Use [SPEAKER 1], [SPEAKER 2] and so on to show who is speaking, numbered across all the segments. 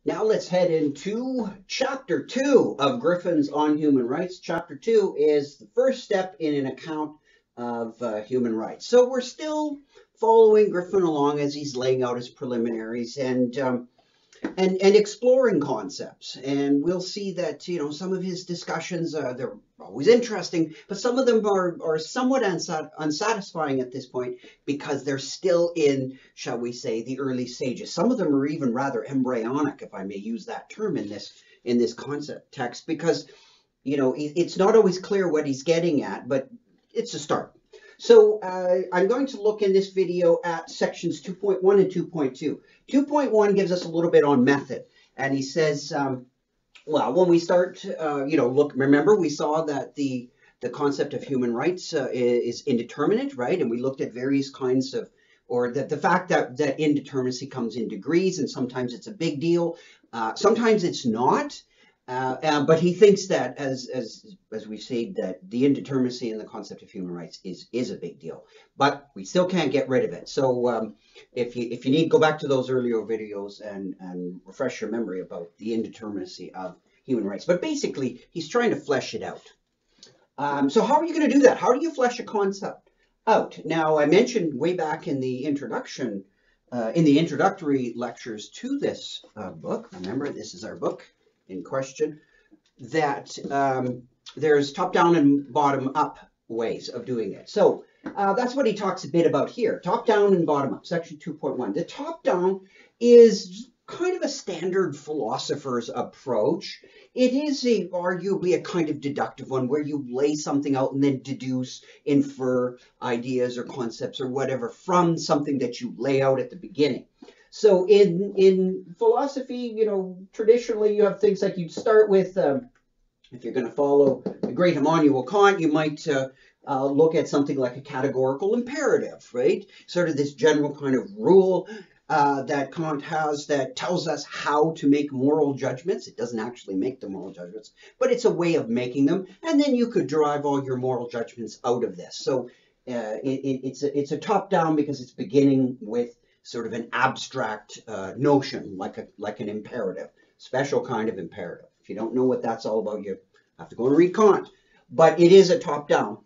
[SPEAKER 1] Now let's head into Chapter 2 of Griffin's On Human Rights. Chapter 2 is the first step in an account of human rights. So we're still following Griffin along as he's laying out his preliminaries and exploring concepts. And we'll see that, some of his discussions, they're always interesting, but some of them are somewhat unsatisfying at this point because they're still in, shall we say, the early stages. Some of them are even rather embryonic, if I may use that term in this concept text, because, it's not always clear what he's getting at, but it's a start. So I'm going to look in this video at sections 2.1 and 2.2. 2.1 gives us a little bit on method. And he says, well, when we start, remember we saw that the concept of human rights is indeterminate, right? And we looked at various kinds of, or the fact that indeterminacy comes in degrees, and sometimes it's a big deal. Sometimes it's not. But he thinks that, as we've said, that the indeterminacy in the concept of human rights is a big deal. But we still can't get rid of it. So if you need, go back to those earlier videos and refresh your memory about the indeterminacy of human rights. But basically, he's trying to flesh it out. So how are you going to do that? How do you flesh a concept out? Now, I mentioned way back in the introduction, in the introductory lectures to this book. Remember, this is our book in question, that there's top-down and bottom-up ways of doing it. So that's what he talks a bit about here, top-down and bottom-up, section 2.1. The top-down is kind of a standard philosopher's approach. It is arguably a kind of deductive one where you lay something out and then deduce, infer ideas or concepts or whatever from something that you lay out at the beginning. So in philosophy, traditionally you have things like you'd start with, if you're going to follow the great Immanuel Kant, you might look at something like a categorical imperative, right? Sort of this general kind of rule that Kant has that tells us how to make moral judgments. It doesn't actually make the moral judgments, but it's a way of making them. And then you could derive all your moral judgments out of this. So it's a top-down because it's beginning with sort of an abstract notion, like an imperative, special kind of imperative. If you don't know what that's all about, you have to go and read Kant. But it is a top-down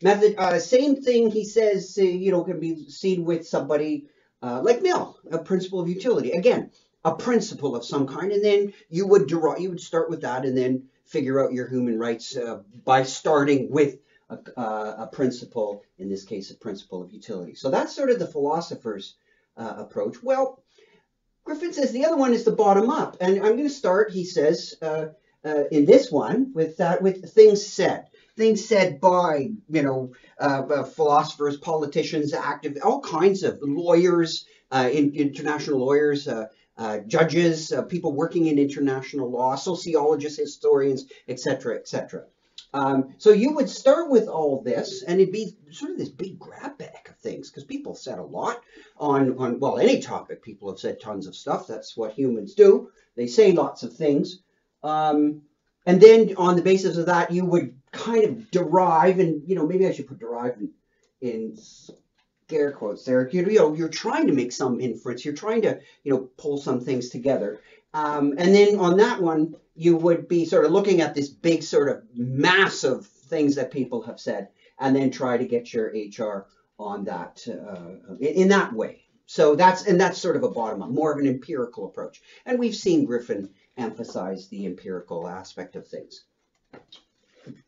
[SPEAKER 1] method. Same thing, he says, can be seen with somebody like Mill, a principle of utility. Again, a principle of some kind, and then you would start with that, and then figure out your human rights by starting with a principle. In this case, a principle of utility. So that's sort of the philosopher's approach. Well, Griffin says the other one is the bottom up, and I'm going to start, he says, in this one with things said by philosophers, politicians, all kinds of lawyers, international lawyers, judges, people working in international law, sociologists, historians, etc., etc. So you would start with all this, and it'd be sort of this big grab bag of things, because people said a lot on well, any topic. People have said tons of stuff. That's what humans do. They say lots of things. And then on the basis of that, you would kind of derive, and, maybe I should put derive in scare quotes there. You're trying to make some inference. You're trying to, pull some things together. And then on that one, you would be sort of looking at this big sort of mass of things that people have said, and then try to get your HR on that in that way. So that's sort of a bottom up, more of an empirical approach. And we've seen Griffin emphasize the empirical aspect of things,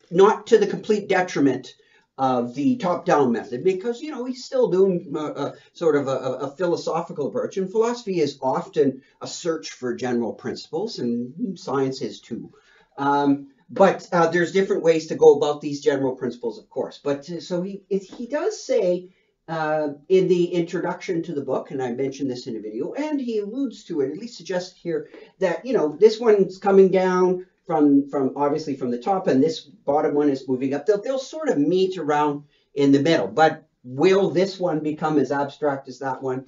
[SPEAKER 1] not to the complete detriment of the top-down method, because, he's still doing sort of a philosophical approach. And philosophy is often a search for general principles, and science is too. But there's different ways to go about these general principles, of course. But so he does say in the introduction to the book, and I mentioned this in a video, and he alludes to it, at least suggests here, that, this one's coming down from obviously from the top, and this bottom one is moving up. They'll sort of meet around in the middle, but will this one become as abstract as that one?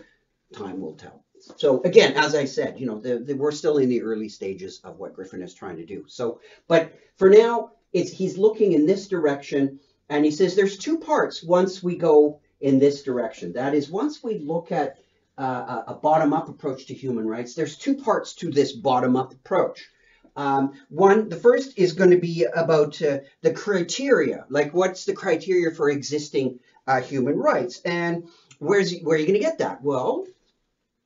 [SPEAKER 1] Time will tell. So again, as I said, we're still in the early stages of what Griffin is trying to do. So, but for now, he's looking in this direction, and he says there's two parts once we go in this direction. That is, once we look at a bottom-up approach to human rights. There's two parts to this bottom-up approach. The first is going to be about the criteria, like what's the criteria for existing human rights, and where are you going to get that? Well,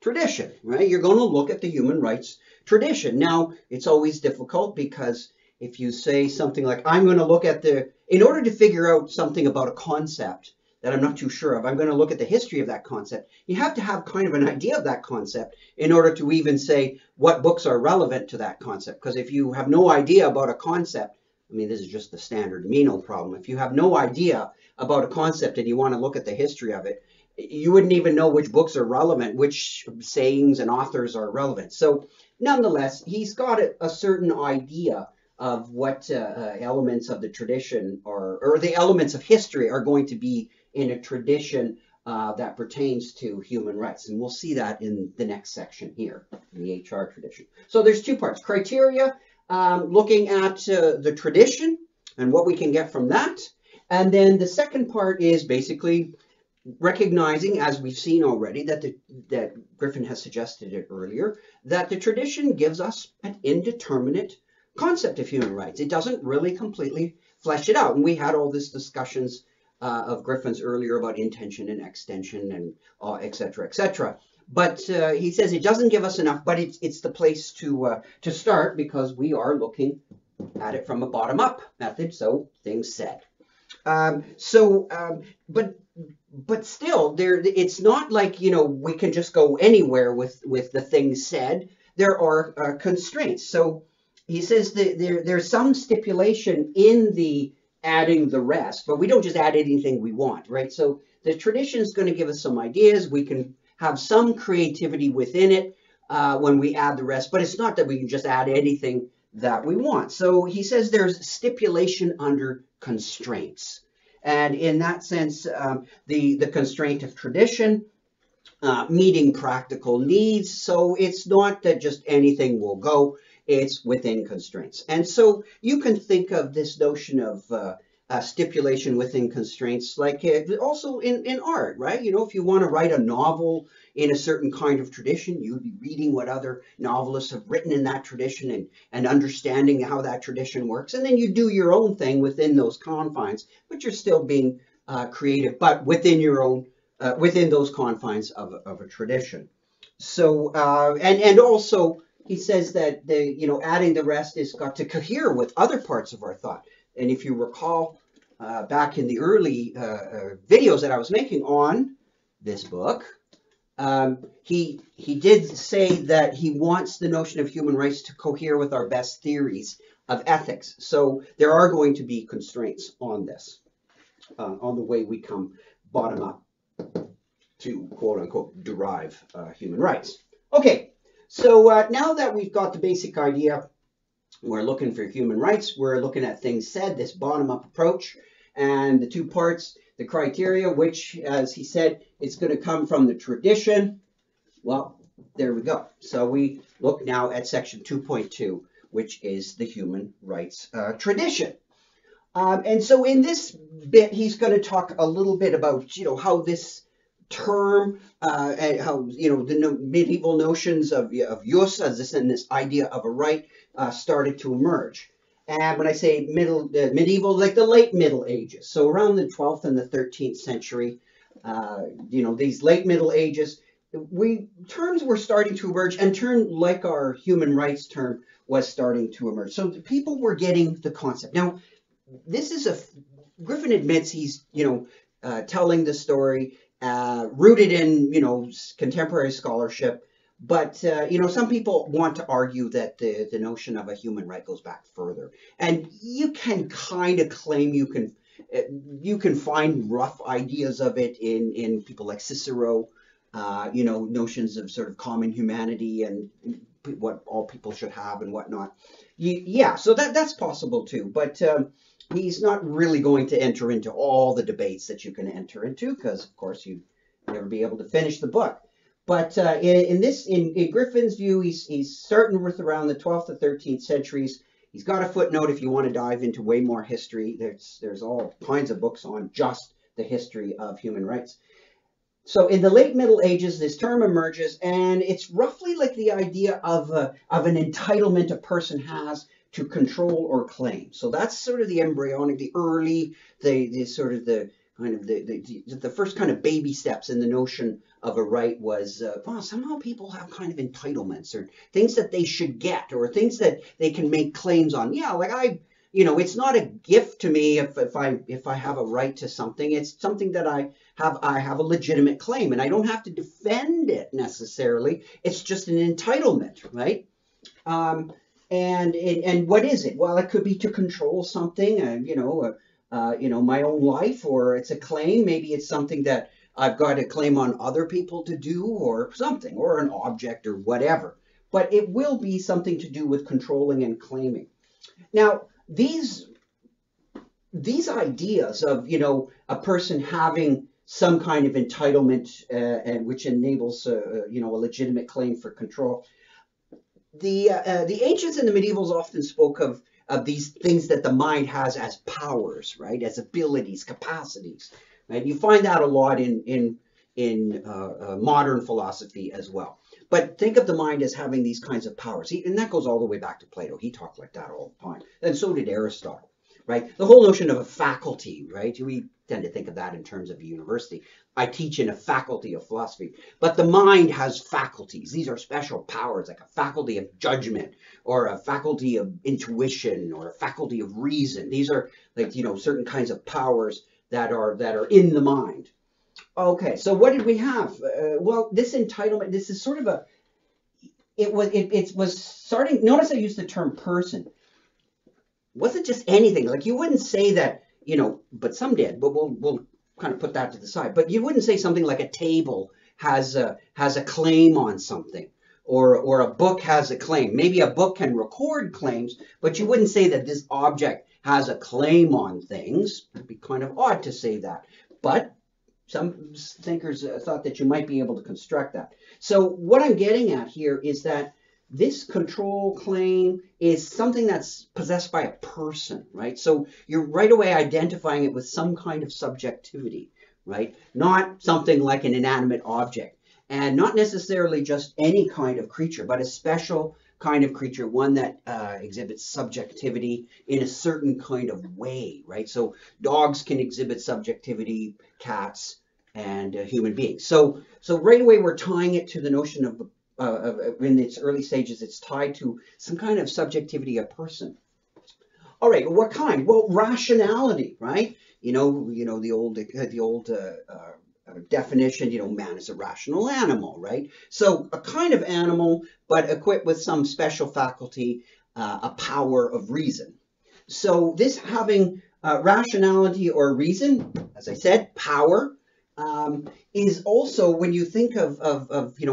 [SPEAKER 1] tradition, right? You're going to look at the human rights tradition. Now, it's always difficult because if you say something like, I'm going to look at in order to figure out something about a concept that I'm not too sure of, I'm going to look at the history of that concept. You have to have kind of an idea of that concept in order to even say what books are relevant to that concept. Because if you have no idea about a concept, I mean, this is just the standard Meno problem. If you have no idea about a concept and you want to look at the history of it, you wouldn't even know which books are relevant, which sayings and authors are relevant. So nonetheless, he's got a certain idea of what elements of the tradition or the elements of history are going to be in a tradition that pertains to human rights. And we'll see that in the next section here, in the HR tradition. So there's two parts. Criteria, looking at the tradition and what we can get from that. And then the second part is basically recognizing, as we've seen already, that Griffin has suggested it earlier, that the tradition gives us an indeterminate concept of human rights. It doesn't really completely flesh it out. And we had all these discussions of Griffin's earlier about intention and extension and et cetera, et cetera. But he says it doesn't give us enough, but it's the place to start because we are looking at it from a bottom-up method, so things said. But still, it's not like, we can just go anywhere with the things said. There are constraints. So he says that there's some stipulation in the adding the rest, but we don't just add anything we want, right? So the tradition is going to give us some ideas. We can have some creativity within it when we add the rest, but it's not that we can just add anything that we want. So he says there's stipulation under constraints. And in that sense, the constraint of tradition, meeting practical needs. So it's not that just anything will go, it's within constraints. And so you can think of this notion of stipulation within constraints like also in art, right? If you want to write a novel in a certain kind of tradition, you'd be reading what other novelists have written in that tradition and understanding how that tradition works. And then you do your own thing within those confines, but you're still being creative, but within your own, within those confines of a tradition. So, and also he says that adding the rest has got to cohere with other parts of our thought. And if you recall back in the early videos that I was making on this book, he did say that he wants the notion of human rights to cohere with our best theories of ethics. So there are going to be constraints on this, on the way we come bottom up to quote unquote derive human rights. Okay, so now that we've got the basic idea, we're looking for human rights, we're looking at things said, this bottom up approach, and the two parts, the criteria, which, as he said, it's going to come from the tradition. Well, there we go. So we look now at section 2.2, which is the human rights tradition. And so in this bit, he's going to talk a little bit about, how this term and how, the medieval notions of jus as this idea of a right started to emerge. And when I say medieval, like the late Middle Ages, so around the 12th and the 13th century, these late Middle Ages, terms were starting to emerge, and term like our human rights term was starting to emerge. So the people were getting the concept. Now, this is Griffin admits he's, telling the story rooted in, contemporary scholarship. But, some people want to argue that the notion of a human right goes back further. And you can kind of claim you can find rough ideas of it in people like Cicero, notions of sort of common humanity and what all people should have and whatnot. Yeah, so that's possible too. But he's not really going to enter into all the debates that you can enter into because, of course, you'd never be able to finish the book. But in Griffin's view, he's starting with around the 12th to 13th centuries. He's got a footnote if you want to dive into way more history. There's all kinds of books on just the history of human rights. So in the late Middle Ages, this term emerges, and it's roughly like the idea of an entitlement a person has to control or claim. So that's sort of the embryonic, the early, the sort of the kind of the first kind of baby steps in the notion of a right was, well, somehow people have kind of entitlements or things that they should get or things that they can make claims on. Yeah, like it's not a gift to me if I have a right to something. It's something that I have a legitimate claim, and I don't have to defend it necessarily. It's just an entitlement, right? And what is it? Well, it could be to control something, my own life, or it's a claim. Maybe it's something that I've got a claim on other people to do, or something, or an object, or whatever. But it will be something to do with controlling and claiming. Now, these ideas of a person having some kind of entitlement and which enables a legitimate claim for control. The ancients and the medievals often spoke of these things that the mind has as powers, right, as abilities, capacities, right? You find that a lot in modern philosophy as well. But think of the mind as having these kinds of powers, and that goes all the way back to Plato. He talked like that all the time, and so did Aristotle. Right? The whole notion of a faculty, right? We tend to think of that in terms of a university. I teach in a faculty of philosophy, but the mind has faculties. These are special powers, like a faculty of judgment, or a faculty of intuition, or a faculty of reason. These are like certain kinds of powers that are in the mind. Okay, so what did we have? Well, this entitlement. This is sort of it was starting. Notice I used the term person. Wasn't just anything. Like you wouldn't say that, but some did, but we'll kind of put that to the side. But you wouldn't say something like a table has a claim on something, or a book has a claim. Maybe a book can record claims, but you wouldn't say that this object has a claim on things. It'd be kind of odd to say that. But some thinkers thought that you might be able to construct that. So what I'm getting at here is that this control claim is something that's possessed by a person, right? So you're right away identifying it with some kind of subjectivity, right? Not something like an inanimate object, and not necessarily just any kind of creature, but a special kind of creature, one that exhibits subjectivity in a certain kind of way, right? So dogs can exhibit subjectivity, cats, and human beings. So right away we're tying it to the notion of in its early stages, it's tied to some kind of subjectivity of person. All right, what kind? Well, rationality, right? The old definition. Man is a rational animal, right? So a kind of animal, but equipped with some special faculty, a power of reason. So this having rationality or reason, as I said, power. Is also, when you think of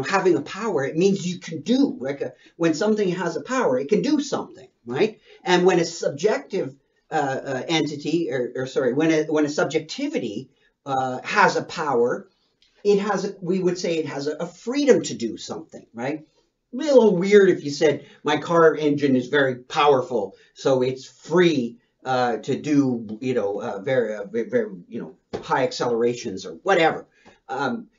[SPEAKER 1] having a power, it means you can do, like when something has a power, it can do something, right? And when a subjective entity, when a subjectivity has a power, we would say it has a freedom to do something, right? It'd be a little weird if you said my car engine is very powerful, so it's free to do very high accelerations or whatever.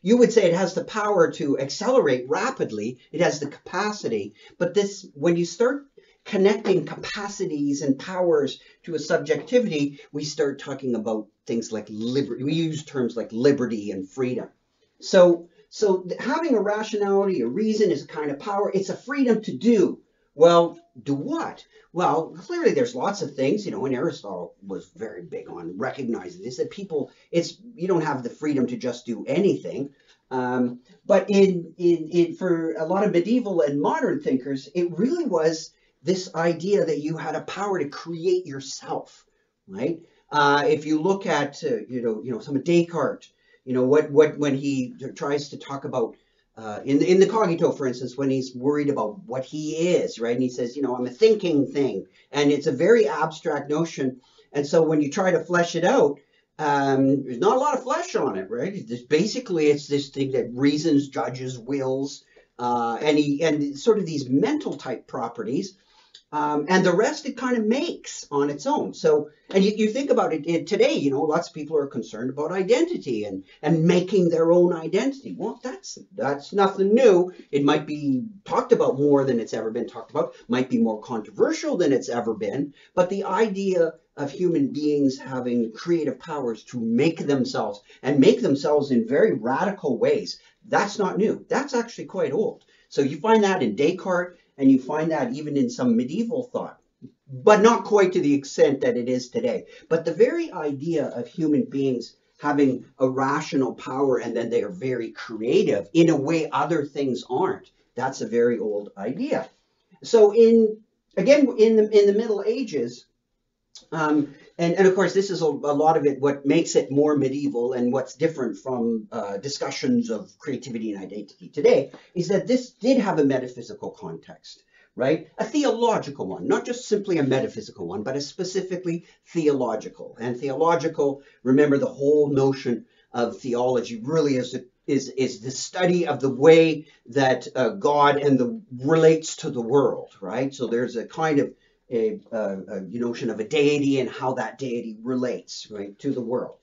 [SPEAKER 1] You would say it has the power to accelerate rapidly. It has the capacity. But when you start connecting capacities and powers to a subjectivity, we start talking about things like liberty. We use terms like liberty and freedom. So having a rationality, a reason is a kind of power. It's a freedom to do. Well, do what? Well, clearly there's lots of things, and Aristotle was very big on recognizing this, that you don't have the freedom to just do anything. But for a lot of medieval and modern thinkers, it really was this idea that you had a power to create yourself, right? If you look at, some of Descartes, when he tries to talk about in the cogito, for instance, when he's worried about what he is, right? And he says, I'm a thinking thing. And it's a very abstract notion. And so when you try to flesh it out, there's not a lot of flesh on it, right? Basically, it's this thing that reasons, judges, wills, and sort of these mental type properties. And the rest it kind of makes on its own. So, and you think about it today, you know, lots of people are concerned about identity and making their own identity. Well, that's nothing new. It might be talked about more than it's ever been talked about, might be more controversial than it's ever been, but the idea of human beings having creative powers to make themselves and make themselves in very radical ways, that's not new. That's actually quite old. So you find that in Descartes, and you find that even in some medieval thought, but not quite to the extent that it is today. But the very idea of human beings having a rational power and then they are very creative in a way other things aren't, that's a very old idea. So in the Middle Ages, and of course, this is a lot of it, what makes it more medieval and what's different from discussions of creativity and identity today, is that this did have a metaphysical context, right? A theological one, not just simply a metaphysical one, but a specifically theological. And theological, remember, the whole notion of theology really is the study of the way that God relates to the world, right? So there's a kind of a notion of a deity and how that deity relates, right, to the world.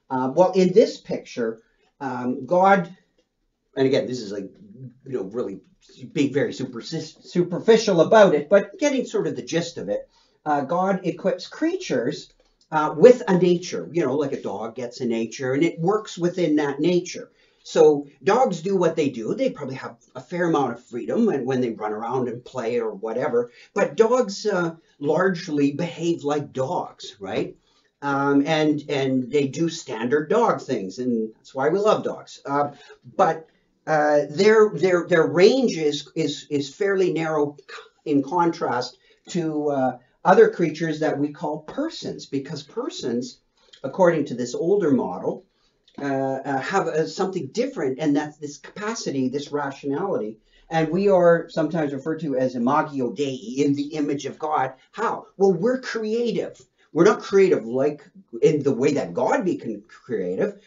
[SPEAKER 1] Well, in this picture, God, and again, this is like, you know, really being very superficial about it, but getting sort of the gist of it. God equips creatures with a nature, you know, like a dog gets a nature, and it works within that nature. So dogs do what they do. They probably have a fair amount of freedom when they run around and play or whatever. But dogs largely behave like dogs, right? And they do standard dog things, and that's why we love dogs. But their range is fairly narrow in contrast to other creatures that we call persons, because persons, according to this older model, have something different, and that's this capacity, this rationality. And we are sometimes referred to as imagio Dei, in the image of God. How? Well, we're creative. We're not creative like in the way that God became creative,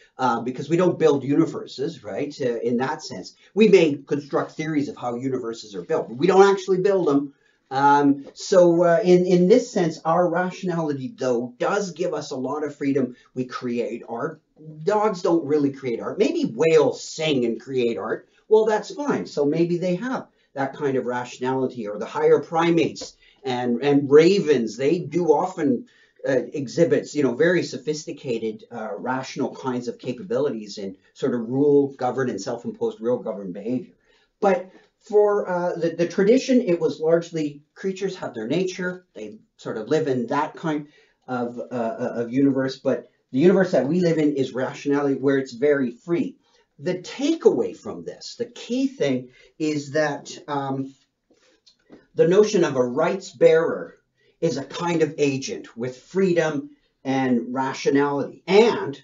[SPEAKER 1] because we don't build universes, right? In that sense, we may construct theories of how universes are built, but we don't actually build them. So in this sense, our rationality, though, does give us a lot of freedom. We create art. Dogs don't really create art. Maybe whales sing and create art. Well, that's fine. So maybe they have that kind of rationality, or the higher primates and ravens. They do often exhibits, you know, very sophisticated rational kinds of capabilities in sort of rule, govern, and self-imposed rule, govern behavior. But for the tradition, it was largely creatures have their nature. They sort of live in that kind of universe. But the universe that we live in is rationality, where it's very free. The takeaway from this, the key thing, is that the notion of a rights bearer is a kind of agent with freedom and rationality. And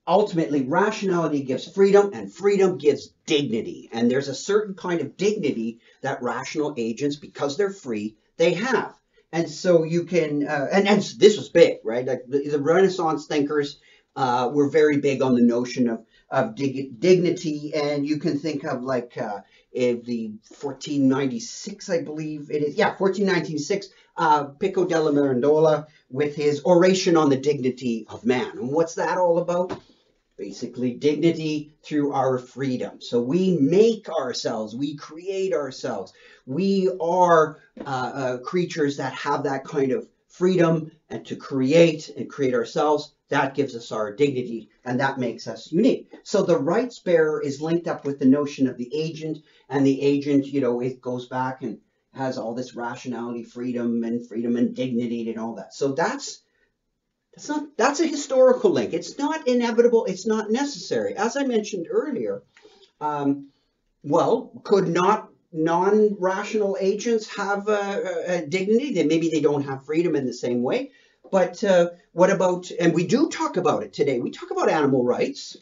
[SPEAKER 1] ultimately, rationality gives freedom, and freedom gives dignity. And there's a certain kind of dignity that rational agents, because they're free, they have. And so you can, and this was big, right? Like the Renaissance thinkers were very big on the notion of dignity. And you can think of like the 1496, I believe it is. Yeah, 1496, Pico della Mirandola with his Oration on the Dignity of Man. And what's that all about? Basically, dignity through our freedom. So we make ourselves, we create ourselves. We are creatures that have that kind of freedom, and to create and create ourselves, that gives us our dignity, and that makes us unique. So the rights bearer is linked up with the notion of the agent, and the agent, you know, it goes back and has all this rationality, freedom and dignity and all that. So that's a historical link. It's not inevitable. It's not necessary. As I mentioned earlier, well, could not non-rational agents have a dignity? Then maybe they don't have freedom in the same way. But what about, and we do talk about it today, we talk about animal rights,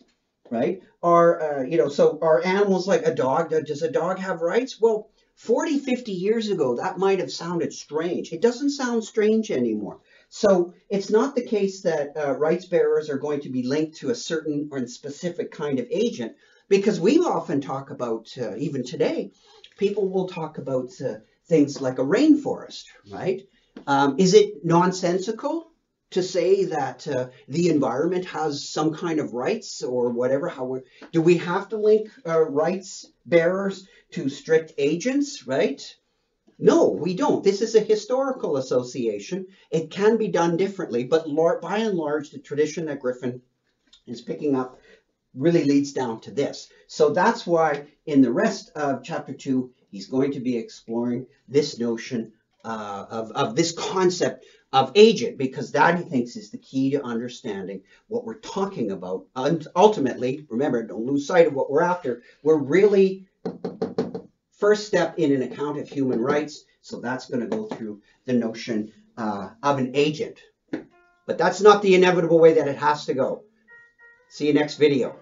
[SPEAKER 1] right? So are animals like a dog? Does a dog have rights? Well, 40, 50 years ago, that might have sounded strange. It doesn't sound strange anymore. So it's not the case that rights bearers are going to be linked to a certain or specific kind of agent, because we often talk about, even today, people will talk about things like a rainforest, right? Is it nonsensical to say that the environment has some kind of rights or whatever? Do we have to link rights bearers to strict agents, right? No, we don't. This is a historical association. It can be done differently, but by and large, the tradition that Griffin is picking up really leads down to this. So that's why in the rest of chapter 2, he's going to be exploring this notion of this concept of agent, because that, he thinks, is the key to understanding what we're talking about. And ultimately, remember, don't lose sight of what we're after. We're really first step in an account of human rights. So that's going to go through the notion of an agent. But that's not the inevitable way that it has to go. See you next video.